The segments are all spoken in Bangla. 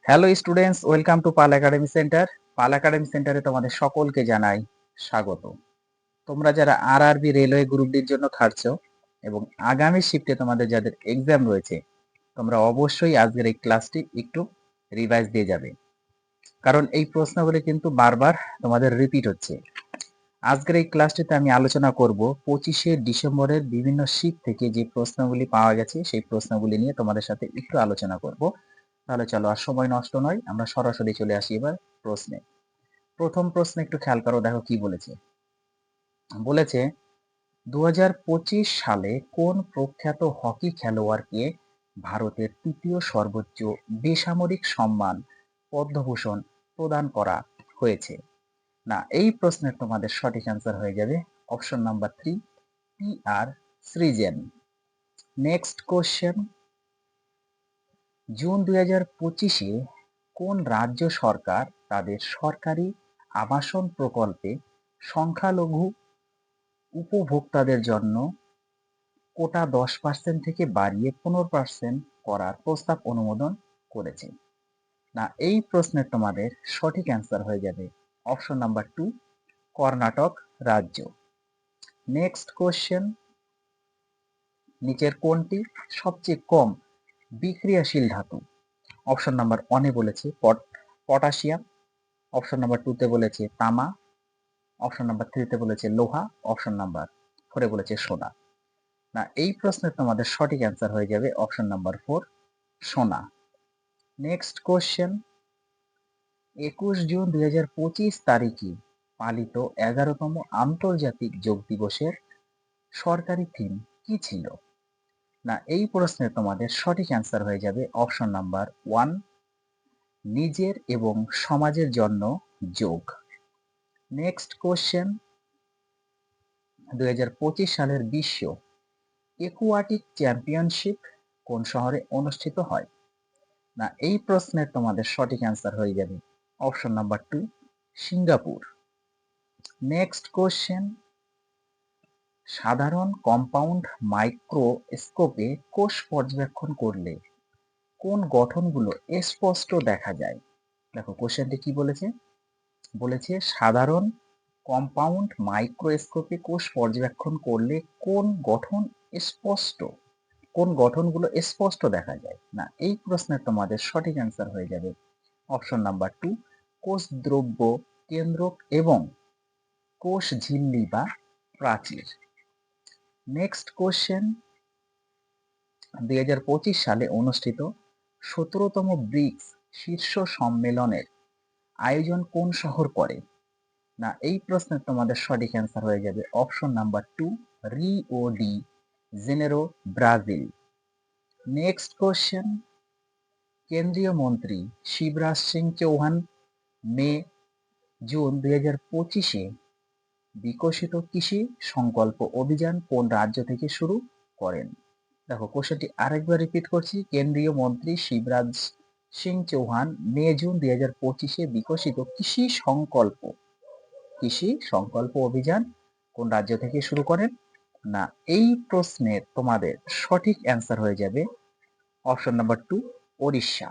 Hello students, welcome to Pal academy centre. Pal academy সেন্টারে তোমাদের সকলকে জানাই স্বাগত। তোমরা যারা আরআরবি রেলওয়ে গ্রুপ ডির জন্য খাটছো এবং আগামী শিফটে তোমাদের যাদের এক্সাম রয়েছে, তোমরা অবশ্যই আজকের এই ক্লাসটি একটু রিভাইজ দিয়ে যাবে, কারণ এই প্রশ্নগুলি কিন্তু বারবার তোমাদের রিপিট হচ্ছে। আজকের এই ক্লাসটিতে আমি আলোচনা করব 25শে ডিসেম্বরের বিভিন্ন শিফট থেকে যে প্রশ্নগুলি পাওয়া গেছে সেই প্রশ্নগুলি নিয়ে তোমাদের সাথে একটু আলোচনা করব। তাহলে চলো আর সময় নষ্ট নয়, আমরা সরাসরি চলে আসি এবার প্রশ্নে। প্রথম প্রশ্ন একটু খেয়াল করো, দেখো কি বলেছে। বলেছে 2025 সালে কোন প্রখ্যাত হকি খেলোয়াড়কে ভারতের তৃতীয় সর্বোচ্চ বেসামরিক সম্মান পদ্মভূষণ প্রদান করা হয়েছে। না, এই প্রশ্নের তোমাদের সঠিক অ্যান্সার হয়ে যাবে অপশন নাম্বার 3, PR সৃজেন। নেক্সট কোশ্চেন, জুন 2025-এ কোন রাজ্য সরকার তাদের সরকারি আবাসন প্রকল্পে সংখ্যালঘু উপভোক্তাদের জন্য কোটা 10% থেকে বাড়িয়ে 15% করার প্রস্তাব অনুমোদন করেছে? না, এই প্রশ্নের তোমাদের সঠিক অ্যান্সার হয়ে যাবে অপশন নাম্বার 2, কর্ণাটক রাজ্য। নেক্সট কোশ্চেন, নিচের কোনটি সবচেয়ে কম বিক্রিয়াশীল ধাতু? অপশন নাম্বার 1-এ বলেছে পটাশিয়াম, অপশন নাম্বার 2-তে বলেছে তামা, অপশন নাম্বার 3-তে বলেছে লোহা, অপশন নাম্বার 4-এ বলেছে সোনা। না, এই প্রশ্নের তোমাদের সঠিক অ্যান্সার হয়ে যাবে অপশন নাম্বার 4, সোনা। নেক্সট কোশ্চেন, 21 জুন 2025 তারিখে পালিত 11তম আন্তর্জাতিক যোগ দিবসের সরকারি থিম কি ছিল? না, এই প্রশ্নের তোমাদের সঠিক অ্যান্সার হয়ে যাবে অপশন নাম্বার 1, নিজের এবং সমাজের জন্য যোগ। নেক্সট কোশ্চেন, 2025 সালের বিশ্ব একুয়াটিক চ্যাম্পিয়নশিপ কোন শহরে অনুষ্ঠিত হয়? না, এই প্রশ্নের তোমাদের সঠিক অ্যান্সার হয়ে যাবে option number 2, Singapore. Next question, সাধারণ কম্পাউন্ড মাইক্রোস্কোপে কোষ পর্যবেক্ষণ করলে কোন গঠনগুলো স্পষ্ট দেখা যায়? দেখো কোশ্চেনটি কি বলেছে। বলেছে সাধারণ কম্পাউন্ড মাইক্রোস্কোপে কোষ পর্যবেক্ষণ করলে কোন গঠনগুলো স্পষ্ট দেখা যায়? না, এই প্রশ্নের তোমাদের সঠিক অ্যান্সার হয়ে যাবে অপশন নাম্বার 2, কোষ দ্রব্য কেন্দ্রক এবং কোষ ঝিল্লি বা প্রাচীর। নেক্সট কোশ্চেন, 2025 সালে অনুষ্ঠিত 17তম ব্রিক্স শীর্ষ সম্মেলনের আয়োজন কোন শহর করে? না, এই প্রশ্নের তোমাদের সঠিক অ্যান্সার হয়ে যাবে option number 2, Rio de Janeiro, Brazil. Next question, কেন্দ্রীয় মন্ত্রী শিবরাজ সিং চৌহান জুন 2025-এ বিকশিত কৃষি সংকল্প অভিযান কোন রাজ্য থেকে শুরু করেন? দেখো কোশ্চেনটি আরেকবার রিপিট করছি। কেন্দ্রীয় মন্ত্রী শিবরাজ সিং চৌহান জুন 2025-এ বিকশিত কৃষি সংকল্প অভিযান কোন রাজ্য থেকে শুরু করেন? না, এই প্রশ্নের তোমাদের সঠিক অ্যান্সার হয়ে যাবে option number 2, Odisha.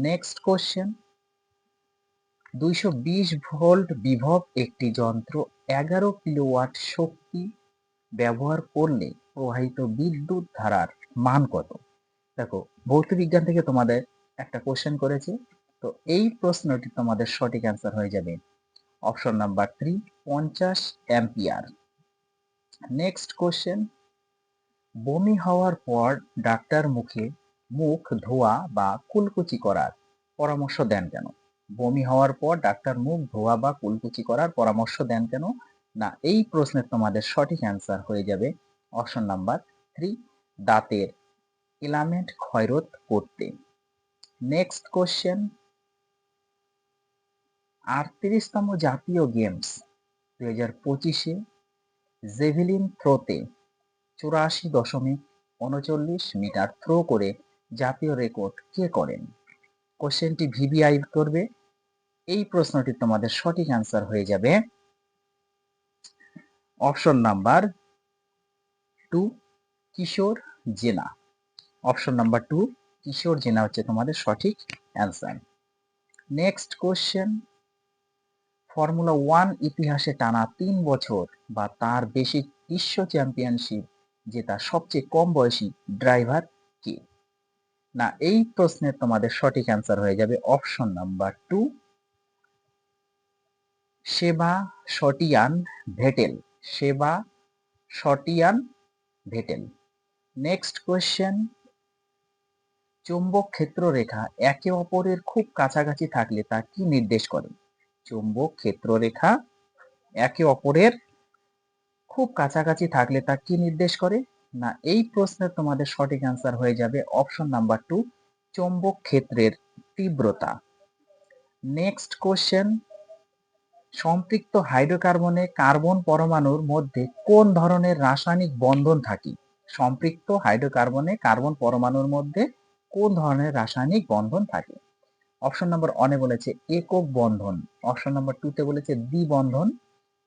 Next question, 220 volt বিভব একটি যন্ত্র 11 কিলোওয়াট শক্তি ব্যবহার করলে প্রবাহিত বিদ্যুৎ ধারার মান কত? দেখো ভৌতবিজ্ঞান থেকে তোমাদের একটা কোশ্চেন করেছে, তো এই প্রশ্নটি তোমাদের সঠিক অ্যান্সার হয়ে যাবে option number 3, 50 ampere. Next question, বমি হওয়ার পর ডাক্তার মুখ ধোয়া বা কুলকুচি করার পরামর্শ দেন কেন? বমি হওয়ার পর ডাক্তার মুখ ধোয়া বা কুলকুচি করার পরামর্শ দেন কেন? না, এই প্রশ্নের তোমাদের সঠিক অ্যান্সার হয়ে যাবে অপশন নাম্বার 3, দাঁতের ইলামেন্ট ক্ষয়রোধ করতে। নেক্সট কোশ্চেন, 38তম জাতীয় গেমস 2025-এ জেভেলিন থ্রোতে 84.39 মিটার থ্রো করে জাতীয় রেকর্ড কে করেন? কোশ্চেনটি ভিভিআই করবে। এই প্রশ্নটি তোমাদের সঠিক অ্যান্সার হয়ে যাবে অপশন নাম্বার 2, কিশোর জেনা। অপশন নাম্বার 2, কিশোর জেনা হচ্ছে তোমাদের সঠিক অ্যান্সার। নেক্সট কোশ্চেন, ফর্মুলা 1 ইতিহাসে টানা 3 বছর বা তার বেশি বিশ্ব চ্যাম্পিয়নশিপ জেতা সবচেয়ে কম বয়সী ড্রাইভার কে? না এই প্রশ্নের তোমাদের সঠিক অ্যান্সার হয়ে যাবে option number 2, Sebastian Vettel. Sebastian Vettel. Next question, চৌম্বক ক্ষেত্র রেখা একে অপরের খুব কাছাকাছি থাকলে তা কি নির্দেশ করে? চৌম্বক ক্ষেত্র রেখা একে অপরের খুব কাছাকাছি থাকলে তা কি নির্দেশ করে? না এই প্রশ্নের তোমাদের সঠিক অ্যান্সার হয়ে যাবে অপশন নাম্বার 2, চৌম্বক ক্ষেত্রের তীব্রতা। নেক্সট কোশ্চেন, সম্পৃক্ত হাইড্রোকার্বনে কার্বন পরমাণুর মধ্যে কোন ধরনের রাসায়নিক বন্ধন থাকে? সম্পৃক্ত হাইড্রোকার্বনে কার্বন পরমাণুর মধ্যে কোন ধরনের রাসায়নিক বন্ধন থাকে? অপশন নাম্বার 1 এ বলেছে একক বন্ধন, অপশন নাম্বার 2 তে বলেছে দ্বিবন্ধন,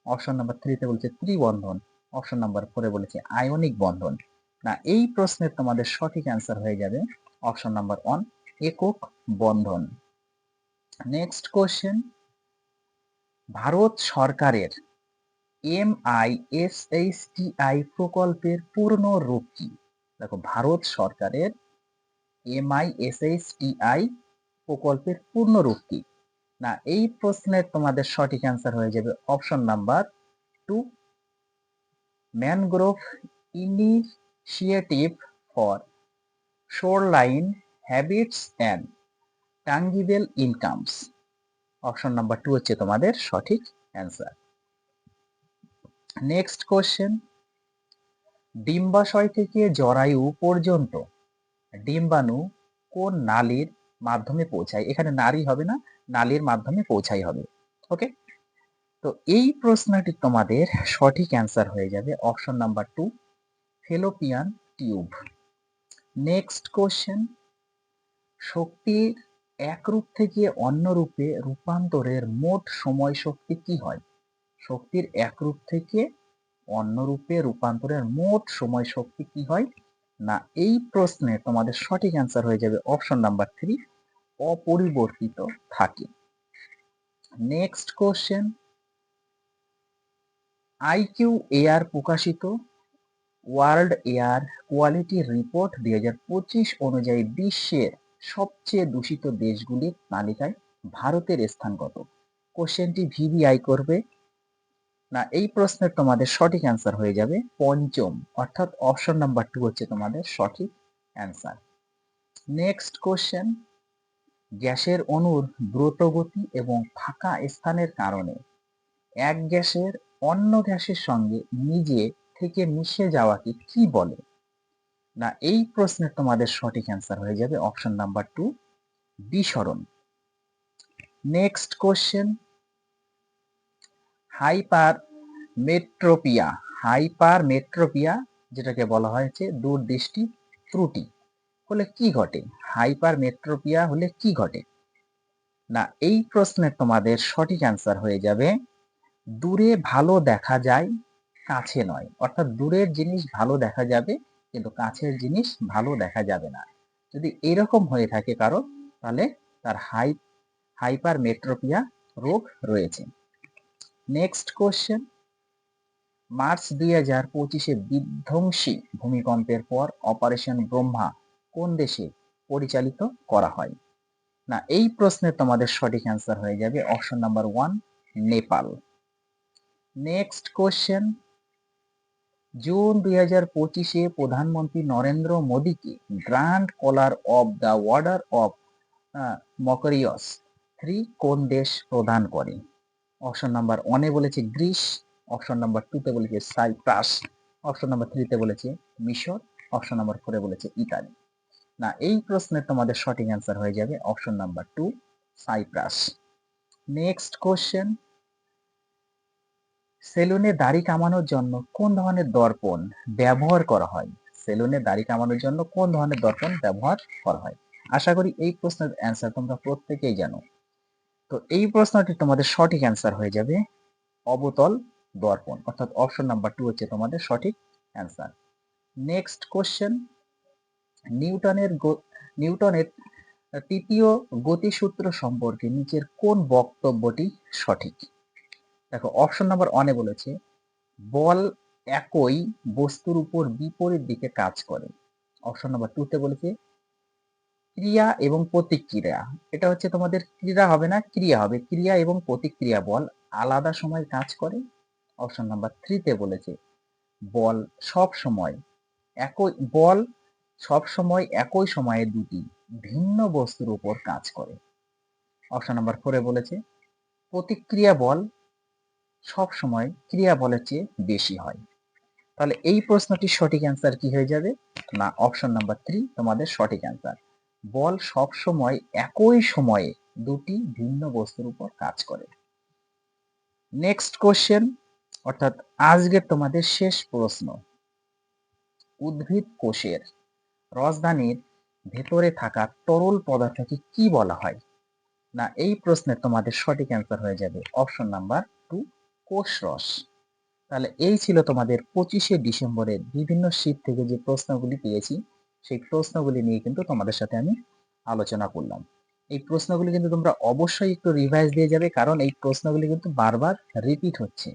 অপশন নাম্বার 3 তে বলেছে ত্রিবন্ধন, অপশন নাম্বার 4 এ বলেছে আয়নিক বন্ধন। না এই প্রশ্নের তোমাদের সঠিক অ্যান্সার হয়ে যাবে অপশন নাম্বার 1, একক বন্ধন। নেক্সট কোশ্চেন, ভারত সরকারের MISHTI প্রকল্পের পূর্ণ রূপ কি? দেখো ভারত সরকারের MISHTI প্রকল্পের পূর্ণ রূপ কি? না এই প্রশ্নের তোমাদের সঠিক অ্যান্সার হয়ে যাবে option number 2, mangrove initiative for shoreline habitats and tangible incomes. Option number 2 হচ্ছে তোমাদের সঠিক অ্যান্সার। নেক্সট কোশ্চেন, ডিম্বাশয় থেকে জরায়ু পর্যন্ত ডিম্বাণু কোন নালীর মাধ্যমে পৌঁছায়? এখানে নারী হবে না, নালীর মাধ্যমে পৌঁছাই হবে। ওকে, তো এই প্রশ্নটি তোমাদের সঠিক অ্যান্সার হয়ে যাবে option number 2, fallopian tube. Next question, শক্তির এক রূপ থেকে অন্য রূপে রূপান্তরের মোট সময় শক্তি কি হয়? শক্তির এক রূপ থেকে অন্য রূপে রূপান্তরের মোট সময় শক্তি কি হয়? না এই প্রশ্নে তোমাদের সঠিক অ্যান্সার হয়ে যাবে অপশন নাম্বার 3, অপরিবর্তিত থাকে। নেক্সট কোশ্চেন, আইকিউ এয়ার প্রকাশিত ওয়ার্ল্ড এয়ার কোয়ালিটি রিপোর্ট 2025 অনুযায়ী বিশ্বের সবচেয়ে দূষিত দেশগুলির তালিকায় ভারতের স্থান কত? কোশ্চেনটি ভিভিআই করবে। না এই প্রশ্নের তোমাদের সঠিক অ্যান্সার হয়ে যাবে পঞ্চম, অর্থাৎ অপশন নাম্বার 2 হচ্ছে তোমাদের সঠিক অ্যান্সার। নেক্সট কোশ্চেন, গ্যাসের অণুর দ্রুতগতি এবং ফাঁকা স্থানের কারণে এক গ্যাসের অন্য গ্যাসের সঙ্গে নিজে থেকে মিশে যাওয়াকে কি বলে? না এই প্রশ্নের তোমাদের সঠিক অ্যান্সার হয়ে যাবে অপশন নাম্বার 2, বিস্মরণ। নেক্সট কোশ্চেন, হাইপারমেট্রোপিয়া যেটাকে বলা হয়েছে দূরদৃষ্টি ত্রুটি হলে কি ঘটে? হাইপারমেট্রোপিয়া হলে কি ঘটে? না এই প্রশ্নের তোমাদের সঠিক অ্যান্সার হয়ে যাবে দূরে ভালো দেখা যায়, কাছে নয়। অর্থাৎ দূরের জিনিস ভালো দেখা যাবে কিন্তু কাছের জিনিস ভালো দেখা যাবে না। যদি এরকম হয়ে থাকে কারো, তাহলে তার হাইপারমেট্রোপিয়া রোগ রয়েছে। নেক্সট কোশ্চেন, মার্চ 2025 বিধ্বংসী ভূমিকম্পের পর অপারেশন ব্রহ্মা কোন দেশে পরিচালিত করা হয়? না এই প্রশ্নের তোমাদের সঠিক অ্যান্সার হয়ে যাবে option number 1, Nepal. Next question, জুন 2025 প্রধানমন্ত্রী নরেন্দ্র মোদীকে grand collar of the order of Makarios 3 কোন দেশ প্রদান করে? অপশন নাম্বার 1 এ বলেছে গ্রিস, অপশন নাম্বার 2 তে বলেছে সাইপ্রাস, অপশন নাম্বার 3 তে বলেছে মিশর, অপশন নাম্বার 4 এ বলেছে ইতালি। না এই প্রশ্নের তোমাদের সঠিক অ্যান্সার হয়ে যাবে option number 2, Cyprus. Next question, সেলুনে দাড়ি কামানোর জন্য কোন ধরনের দর্পণ ব্যবহার করা হয়? সেলুনে দাড়ি কামানোর জন্য কোন ধরনের দর্পণ ব্যবহার করা হয়? আশা করি এই প্রশ্নের অ্যান্সার তোমরা প্রত্যেকেই জানো। তো এই প্রশ্নটি তোমাদের সঠিক অ্যান্সার হয়ে যাবে অবতল দর্পণ, অর্থাৎ অপশন নাম্বার 2 হচ্ছে তোমাদের সঠিক অ্যান্সার। নেক্সট কোশ্চেন, নিউটনের নিউটনের তৃতীয় গতিসূত্র সম্পর্কে নিচের কোন বক্তব্যটি সঠিক? দেখো অপশন নাম্বার 1 এ বলেছে বল একই বস্তুর উপর বিপরীত দিকে কাজ করে। অপশন নাম্বার 2 তে বলেছে ক্রিয়া এবং প্রতিক্রিয়া, এটা হচ্ছে তোমাদের ক্রিয়া হবে না, ক্রিয়া হবে, ক্রিয়া এবং প্রতিক্রিয়া বল আলাদা সময় কাজ করে। অপশন নাম্বার 3 তে বলেছে বল সব সময় বল সব সময় একই সময়ে দুটি ভিন্ন বস্তুর উপর কাজ করে। অপশন নাম্বার 4 এ বলেছে প্রতিক্রিয়া বল সব সময় ক্রিয়া বলের চেয়ে বেশি হয়। তাহলে এই প্রশ্নটির সঠিক অ্যান্সার কি হয়ে যাবে? না, অপশন নাম্বার 3 তোমাদের সঠিক অ্যান্সার। বল সব সময় একই সময়ে দুটি ভিন্ন বস্তুর উপর কাজ করে। নেক্সট কোশ্চেন, অর্থাৎ আজকের তোমাদের শেষ প্রশ্ন, উদ্ভিদ কোষের রসদানির ভেতরে থাকা তরল পদার্থকে কি বলা হয়? না, এই প্রশ্নের তোমাদের সঠিক অ্যান্সার হয়ে যাবে অপশন নাম্বার 2 কোষরস। তাহলে এই ছিল তোমাদের 25শে ডিসেম্বরের বিভিন্ন শীট থেকে যে প্রশ্নগুলি পেয়েছি সেই প্রশ্নগুলি নিয়ে কিন্তু তোমাদের সাথে আমি আলোচনা করলাম। এই প্রশ্নগুলি কিন্তু তোমরা অবশ্যই একটু রিভাইজ দিয়ে যাবে, কারণ এই প্রশ্নগুলি কিন্তু বারবার রিপিট হচ্ছে।